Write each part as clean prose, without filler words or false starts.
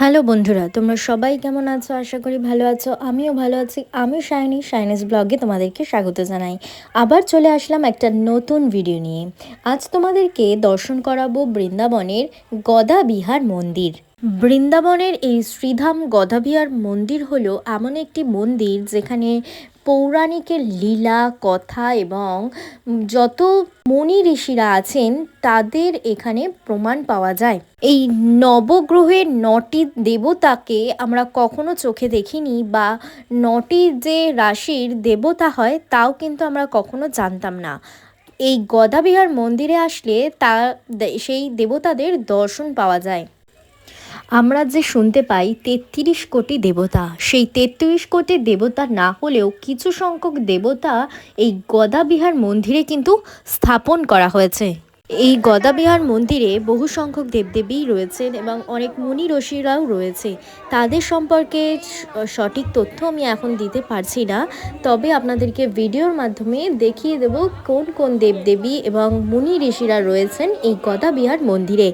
Hello বন্ধুরা, তোমরা সবাই কেমন আছো? আশা করি ভালো আছো। আমিও ভালো আছি। আমি শাইনিস ব্লগে তোমাদেরকে স্বাগত জানাই। আবার চলে আসলাম একটা নতুন ভিডিও নিয়ে। আজ তোমাদেরকে দর্শন করাবো বৃন্দাবনের গদাবিহার মন্দির। বৃন্দাবনের এই শ্রীধাম গদাবিহার মন্দির হলো এমন একটি মন্দির যেখানে পৌরাণিকের লীলা কথা এবং যত মুনি ঋষিরা আছেন তাদের এখানে প্রমাণ পাওয়া যায়। এই নবগ্রহের নটি দেবতাকে আমরা কখনো চোখে দেখিনি, বা নটি যে রাশির দেবতা হয় তাও কিন্তু আমরা কখনো জানতাম না। এই গদাবিহার মন্দিরে আসলে সেই দেবতাদের দর্শন পাওয়া যায়। আমরা যে শুনতে পাই ৩৩ কোটি দেবতা, সেই ৩৩ কোটি দেবতা না হলেও কিছু সংখ্যক দেবতা এই গদাবিহার মন্দিরে কিন্তু স্থাপন করা হয়েছে। এই গদাবিহার মন্দিরে বহু সংখ্যক দেবদেবী রয়েছেন এবং অনেক মুনি ঋষিরাও রয়েছে। তাদের সম্পর্কে সঠিক তথ্য আমি এখন দিতে পারছি না, তবে আপনাদেরকে ভিডিওর মাধ্যমে দেখিয়ে দেব কোন কোন দেবদেবী এবং মুনি ঋষিরা রয়েছেন এই গদাবিহার মন্দিরে।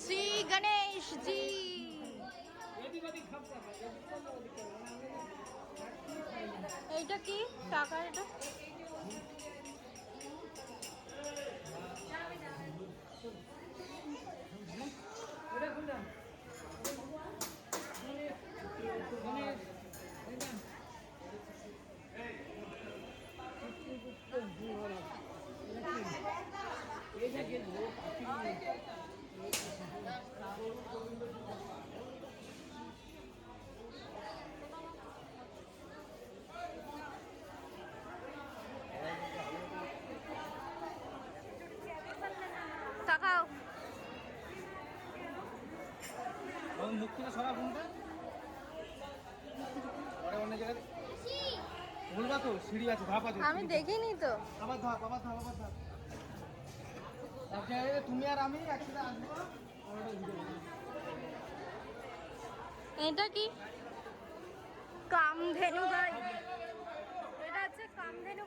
শ্রী গণেশ জি। এইটা কি টাকা? এটা তাকাও। মুখ থেকে সরা ফোনটা ওটা অন্য জায়গায় বলবা তো সিঁড়ি আছে, ধাপ আছে। আমি দেখিনি তো। আবার ধাপ আবার ধাপ আবার ধাপ। এক জায়গায় তুমি আর আমি একসাথে আসবো। এটা কি কামধেনু গাই? এটা আছে কামধেনু।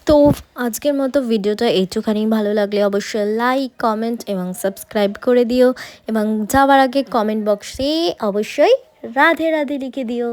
তো আজকের মতো ভিডিওটা এইটুখানি। ভালো লাগলে অবশ্যই লাইক কমেন্ট এবং সাবস্ক্রাইব করে দিও, এবং যাওয়ার আগে কমেন্ট বক্সে অবশ্যই রাধে রাধে লিখে দিও।